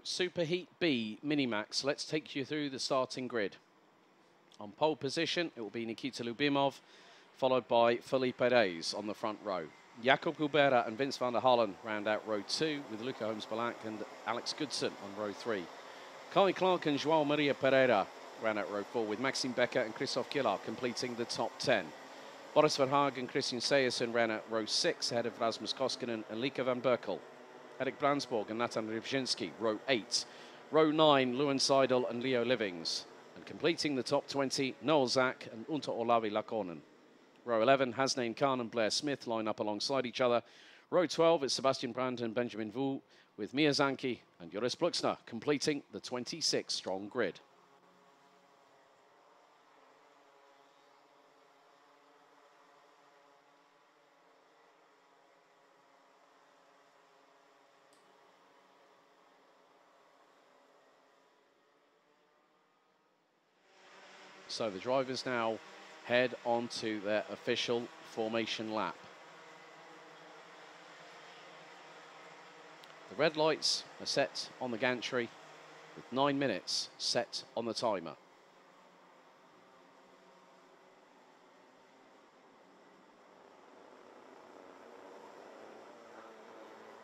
Superheat B Minimax, let's take you through the starting grid. On pole position, it will be Nikita Lyubimov, followed by Felipe Reyes on the front row. Jakub Kubera and Vince van der Halen round out row 2, with Luca Holmes-Balak and Alex Goodson on row 3. Kai Clark and João Maria Pereira round out row 4, with Maxime Becker and Christophe Killard completing the top 10. Boris Verhaag and Christian Sejersen round out row 6, ahead of Rasmus Koskinen and Lieke van Berkel. Erik Brandsborg and Natan Rybczynski, row 8. Row 9, Lewin Seidel and Leo Livings. And completing the top 20, Noel Zack and Unter Olavi Lakonen. Row 11, Hasnain Khan and Blair Smith line up alongside each other. Row 12 is Sebastian Brandt and Benjamin Vu, with Miyazaki and Joris Bluxner completing the 26-strong grid. So the drivers now head onto their official formation lap. The red lights are set on the gantry with 9 minutes set on the timer.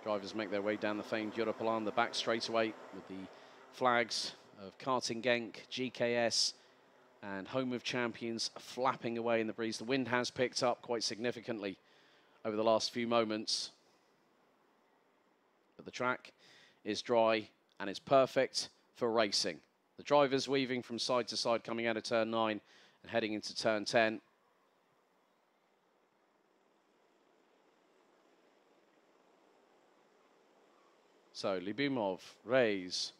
Drivers make their way down the famed Europalan, the back straightaway, with the flags of Karting Genk, GKS, and Home of Champions flapping away in the breeze. The wind has picked up quite significantly over the last few moments. But the track is dry and it's perfect for racing. The drivers weaving from side to side, coming out of turn 9 and heading into turn 10. So Lyubimov, Reyes,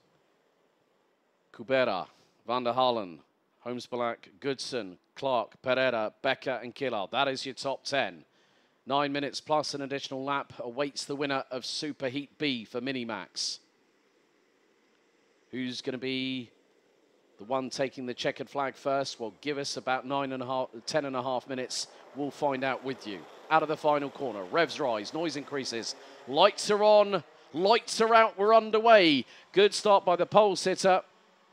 Kubera, van der Halen, Holmes-Balak, Goodson, Clark, Pereira, Becker and Killard. That is your top 10. 9 minutes plus an additional lap awaits the winner of Superheat B for Minimax. Who's going to be the one taking the checkered flag first? Well, give us about 10 and a half minutes. We'll find out with you. Out of the final corner, revs rise, noise increases. Lights are on, lights are out, we're underway. Good start by the pole sitter.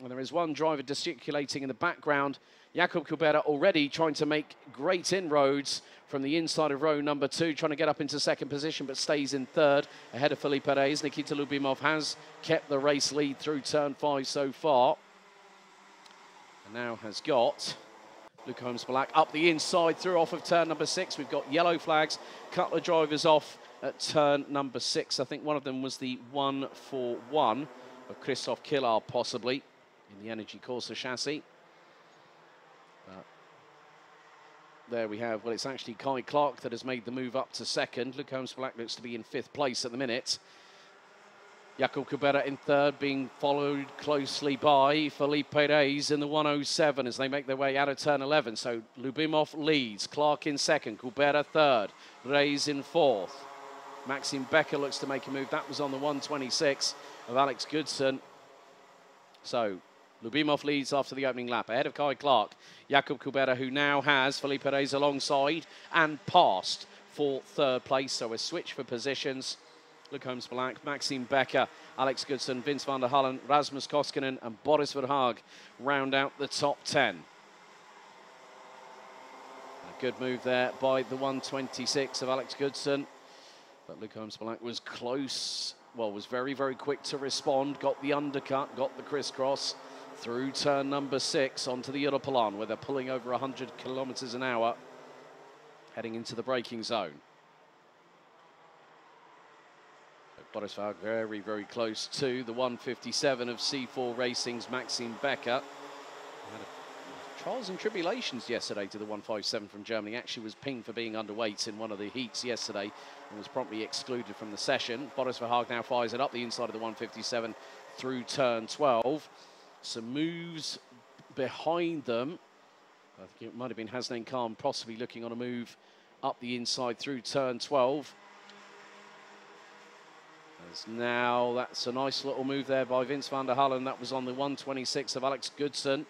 And there is one driver gesticulating in the background. Jakub Kubera already trying to make great inroads from the inside of row number 2, trying to get up into second position, but stays in third ahead of Felipe Reyes. Nikita Lyubimov has kept the race lead through turn 5 so far. And now has got Luca Holmes-Balak up the inside, through off of turn number 6. We've got yellow flags, couple of drivers off at turn number 6. I think one of them was the 141 of Christophe Killard, possibly, in the Energy Corsa chassis. There we have, well, it's actually Kai Clark that has made the move up to second. Luca Holmes-Balak looks to be in 5th place at the minute. Jakub Kubera in 3rd, being followed closely by Felipe Reyes in the 107 as they make their way out of turn 11. So Lyubimov leads, Clark in 2nd, Kubera 3rd, Reyes in 4th. Maxime Becker looks to make a move. That was on the 126 of Alex Goodson. So Lyubimov leads after the opening lap, ahead of Kai Clark. Jakub Kubera, who now has Felipe Reyes alongside and passed for 3rd place. So a switch for positions. Luca Holmes-Balak, Maxime Becker, Alex Goodson, Vince van der Halen, Rasmus Koskinen and Boris Verhaag round out the top 10. A good move there by the 126 of Alex Goodson. But Luca Holmes-Balak was close, well, was very, very quick to respond, got the undercut, got the crisscross through turn number 6 onto the Europalan, where they're pulling over 100 kilometers an hour, heading into the braking zone. Boris Verhaag very, very close to the 157 of C4 Racing's Maxime Becker. Had trials and tribulations yesterday to the 157 from Germany. Actually was pinged for being underweight in one of the heats yesterday and was promptly excluded from the session. Boris Verhaag now fires it up the inside of the 157 through turn 12. Some moves behind them. I think it might have been Hasnain Khan possibly looking on a move up the inside through turn 12. As now, that's a nice little move there by Vince van der Halen. That was on the 126 of Alex Goodson.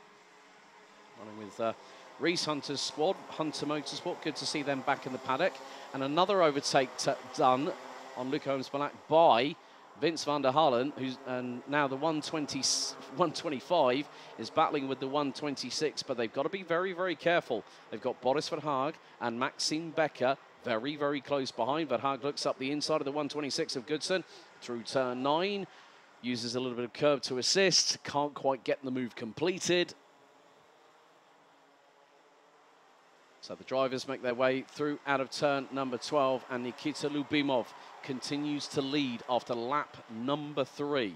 Running with Reese Hunter's squad, Hunter Motorsport. Good to see them back in the paddock. And another overtake done on Luca Holmes-Balak by Vince van der Halen, who's and now the 125 is battling with the 126, but they've got to be very, very careful. They've got Boris Verhaag and Maxime Becker very, very close behind. Verhaag looks up the inside of the 126 of Goodson through turn 9, uses a little bit of curb to assist, can't quite get the move completed. So the drivers make their way through out of turn number 12, and Nikita Lubimov continues to lead after lap number 3.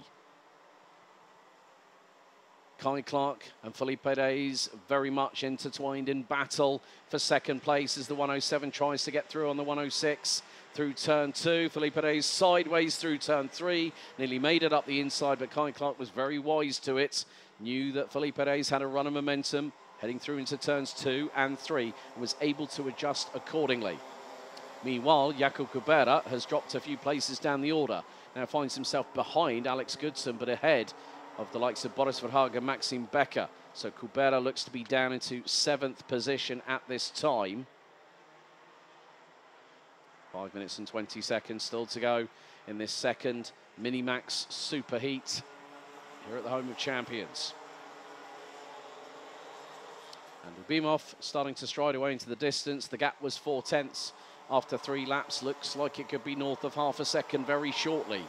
Kai Clark and Felipe Reyes very much intertwined in battle for second place as the 107 tries to get through on the 106 through turn 2. Felipe Reyes sideways through turn 3, nearly made it up the inside, but Kai Clark was very wise to it, knew that Felipe Reyes had a run of momentum heading through into turns 2 and 3, and was able to adjust accordingly. Meanwhile, Jakub Kubera has dropped a few places down the order. Now finds himself behind Alex Goodson, but ahead of the likes of Boris Verhaag and Maxime Becker. So Kubera looks to be down into 7th position at this time. 5 minutes and 20 seconds still to go in this second Minimax Superheat here at the home of champions. And Lubimov starting to stride away into the distance. The gap was 4/10 after 3 laps. Looks like it could be north of half a second very shortly.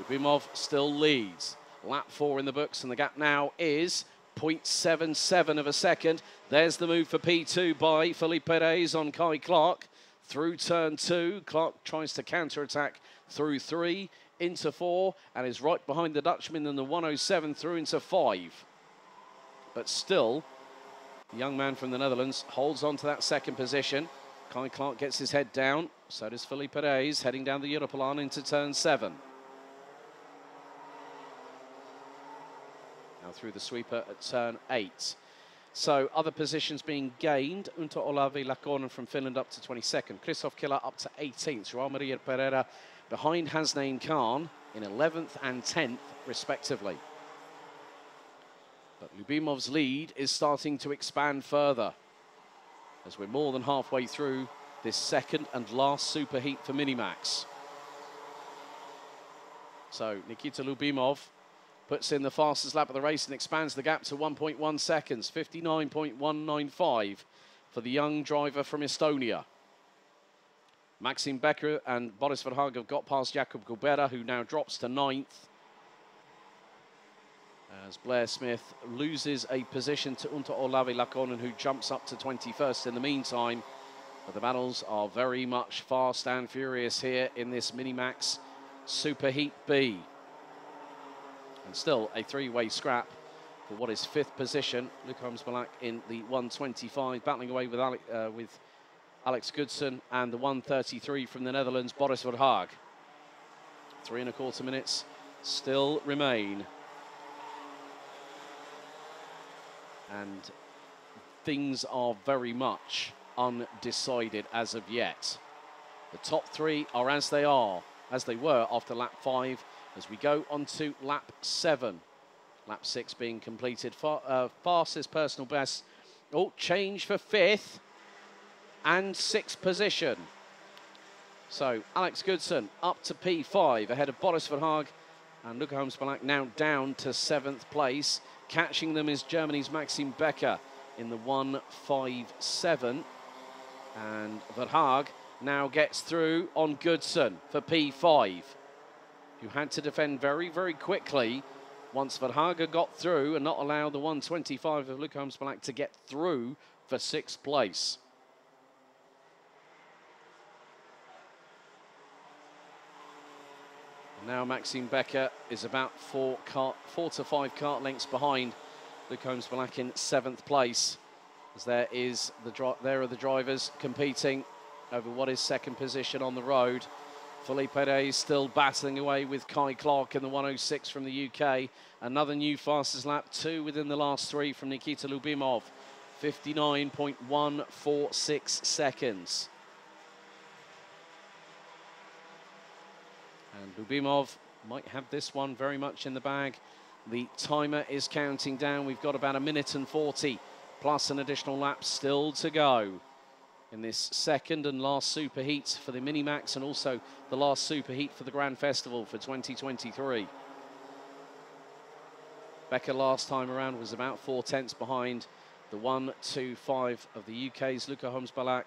Lubimov still leads. Lap 4 in the books, and the gap now is 0.77 of a second. There's the move for P2 by Felipe Reyes on Kai Clark. Through turn 2, Clark tries to counter-attack through 3, into 4, and is right behind the Dutchman in the 107 through into 5. But still, the young man from the Netherlands holds on to that second position. Kai Clark gets his head down. So does Felipe Reyes, heading down the Europlan into turn 7. Now through the sweeper at turn 8. So other positions being gained. Unto Olavi Lakonen from Finland up to 22nd. Christoph Killer up to 18th. Joao Maria Pereira behind Hasnain Khan in 11th and 10th, respectively. But Lubimov's lead is starting to expand further as we're more than halfway through this second and last superheat for Minimax. So Nikita Lubimov puts in the fastest lap of the race and expands the gap to 1.1 seconds, 59.195 for the young driver from Estonia. Maxime Becker and Boris Verhaag have got past Jakub Kubera, who now drops to 9th. As Blair Smith loses a position to Unto Olavi Lakonen, who jumps up to 21st in the meantime. But the battles are very much fast and furious here in this Minimax Superheat B. And still a 3-way scrap for what is 5th position. Luc Holmsbalak in the 125, battling away with Alex Goodson, and the 133 from the Netherlands, Boris Verhaag. 3¼ minutes still remain. And things are very much undecided as of yet. The top 3 are as they were after lap 5, as we go on to lap 7. Lap 6 being completed. Fastest personal best. Oh, change for 5th and 6th position. So Alex Goodson up to P5 ahead of Boris Verhaag, and Luc Holmsbalak now down to 7th place. Catching them is Germany's Maxime Becker in the 157. And Verhaag now gets through on Goodson for P5, who had to defend very, very quickly once Verhaag had got through and not allow the 125 of Luc Holmsbalak to get through for 6th place. Now Maxime Becker is about 4 to 5 kart lengths behind Luc Holmsbalak in 7th place. As there are the drivers competing over what is 2nd position on the road. Felipe Reyes still battling away with Kai Clark in the 106 from the UK. Another new fastest lap, 2 within the last 3 from Nikita Lubimov. 59.146 seconds. And Lubimov might have this one very much in the bag. The timer is counting down. We've got about 1 minute and 40 plus an additional lap still to go. in this second and last superheat for the Minimax, and also the last superheat for the Grand Festival for 2023. Becker last time around was about 4 tenths behind the 1-2-5 of the UK's Luca Holmes-Balak,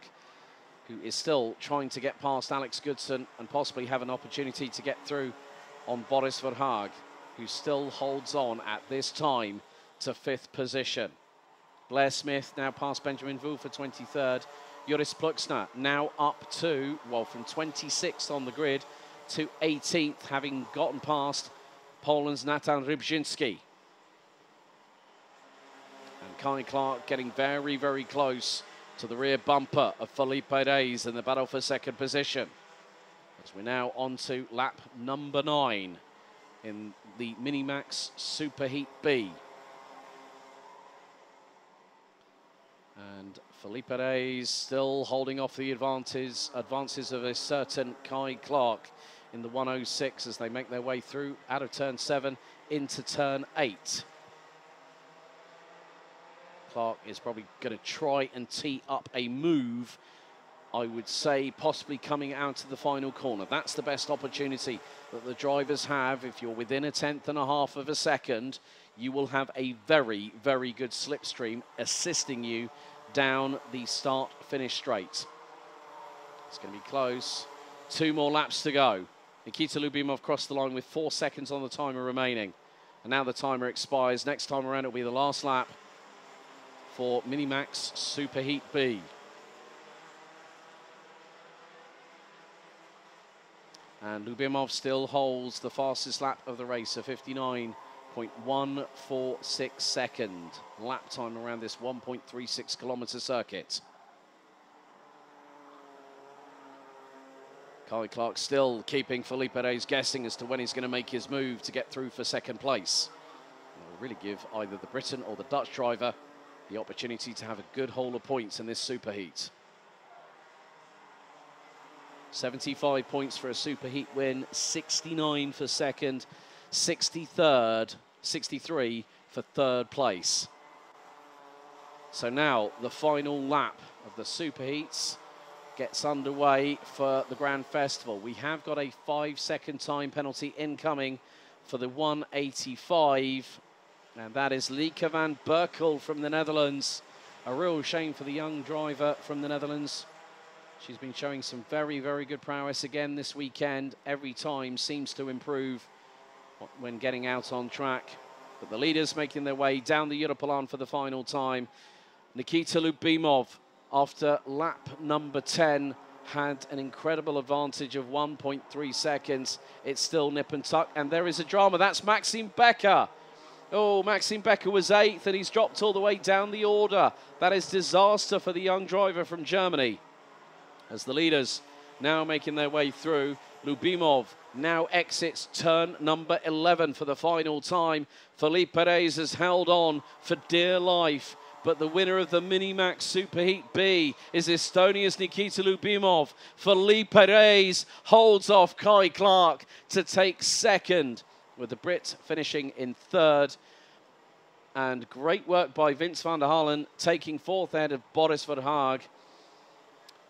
who is still trying to get past Alex Goodson and possibly have an opportunity to get through on Boris Verhaag, who still holds on at this time to 5th position. Blair Smith now past Benjamin Vu for 23rd. Joris Pluxner now up to, well, from 26th on the grid to 18th, having gotten past Poland's Natan Rybczynski. And Kai Clark getting very, very close to the rear bumper of Felipe Reyes in the battle for 2nd position. As we're now on to lap number 9 in the Minimax Superheat B. And Felipe Reyes still holding off the advances of a certain Kai Clark in the 106 as they make their way through out of turn 7 into turn 8. Clark is probably going to try and tee up a move, I would say, possibly coming out of the final corner. That's the best opportunity that the drivers have. If you're within a 1/10.5 of a second, you will have a very, very good slipstream assisting you down the start-finish straight. It's going to be close. 2 more laps to go. Nikita Lyubimov crossed the line with 4 seconds on the timer remaining. And now the timer expires. Next time around, it'll be the last lap for Minimax Superheat B. And Lyubimov still holds the fastest lap of the race, a 59.146 second lap time around this 1.36 kilometre circuit. Kai Clark still keeping Felipe Reyes guessing as to when he's going to make his move to get through for 2nd place. It will really give either the Briton or the Dutch driver the opportunity to have a good haul of points in this superheat. 75 points for a superheat win, 69 for 2nd, 63 for 3rd place. So now the final lap of the superheats gets underway for the Grand Festival. We have got a 5-second time penalty incoming for the 185, and that is Lieke van Berkel from the Netherlands. A real shame for the young driver from the Netherlands. She's been showing some very, very good prowess again this weekend. Every time seems to improve when getting out on track. But the leaders making their way down the Europalan for the final time. Nikita Lyubimov, after lap number 10, had an incredible advantage of 1.3 seconds. It's still nip and tuck, and there is a drama. That's Maxime Becker. Oh, Maxime Becker was 8th, and he's dropped all the way down the order. That is disaster for the young driver from Germany. As the leaders now making their way through, Lyubimov now exits turn number 11 for the final time. Felipe Reyes has held on for dear life, but the winner of the Minimax Superheat B is Estonia's Nikita Lyubimov. Felipe Reyes holds off Kai Clark to take 2nd, with the Brit finishing in 3rd. And great work by Vince van der Halen, taking 4th ahead of Boris Verhaag.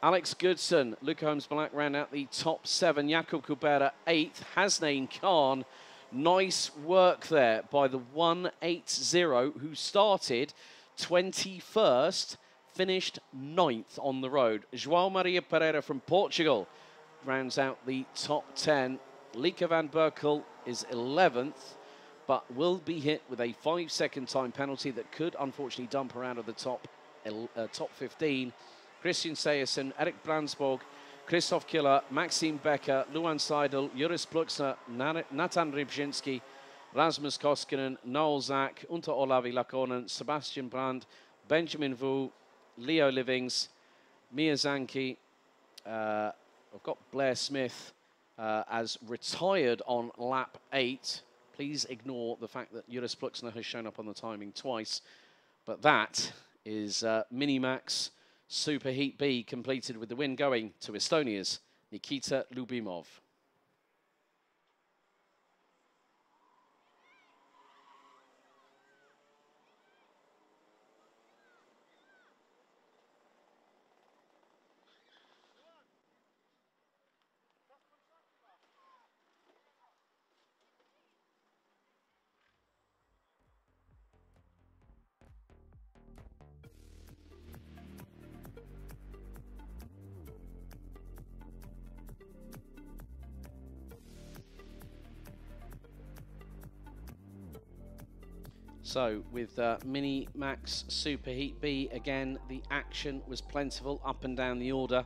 Alex Goodson, Luca Holmes-Balak ran out the top 7. Jakub Kubera 8th. Hasnain Khan, nice work there by the 180, who started 21st, finished 9th on the road. João Maria Pereira from Portugal rounds out the top 10. Lieke van Berkel is 11th, but will be hit with a 5-second time penalty that could unfortunately dump her out of the top 15. Christian Sejersen, Erik Brandsborg, Christoph Killer, Maxime Becker, Luan Seidel, Joris Pluxner, Natan Rybczynski, Rasmus Koskinen, Noel Zak, Unter Olavi Lakonen, Sebastian Brand, Benjamin Vu, Leo Livings, Miyazaki. I've got Blair Smith as retired on lap 8. Please ignore the fact that Joris Pluxner has shown up on the timing twice. But that is Minimax Superheat B completed, with the win going to Estonia's Nikita Lyubimov. So with Mini Max Superheat B, again, the action was plentiful up and down the order.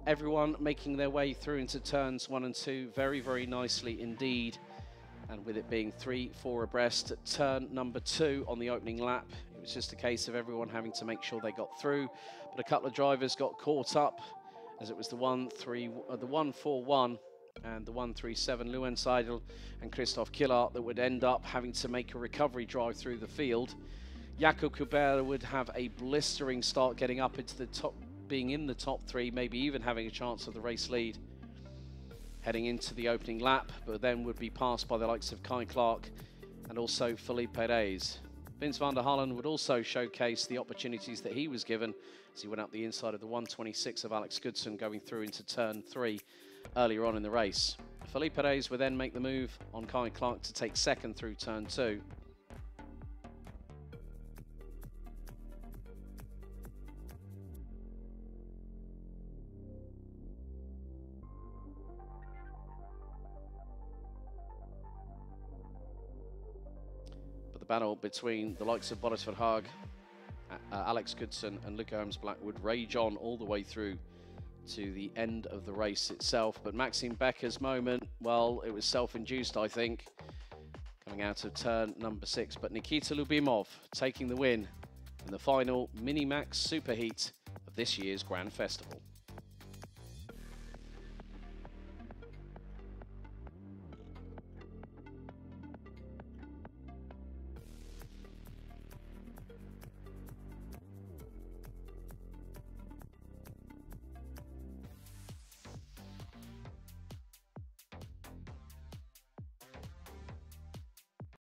Everyone making their way through into turns 1 and 2 very, very nicely indeed. And with it being 3-4 abreast at turn number 2 on the opening lap, it was just a case of everyone having to make sure they got through. But a couple of drivers got caught up, as it was the 1-4-1 and the 1-3-7, Lewin Seidel and Christoph Killart, that would end up having to make a recovery drive through the field. Jakob Kubera would have a blistering start, getting up into the top, being in the top 3, maybe even having a chance of the race lead heading into the opening lap, but then would be passed by the likes of Kai Clark and also Felipe Reyes. Vince van der Hallen would also showcase the opportunities that he was given as he went up the inside of the 126 of Alex Goodson, going through into turn 3 earlier on in the race. Felipe Reyes would then make the move on Kai Clark to take second through turn 2. The battle between the likes of Boris Verhaag, Alex Goodson and Luca Holmes-Black would rage on all the way through to the end of the race itself. But Maxime Becker's moment, well, it was self-induced, I think, coming out of turn number 6. But Nikita Lubimov taking the win in the final Mini Max Superheat of this year's Grand Festival.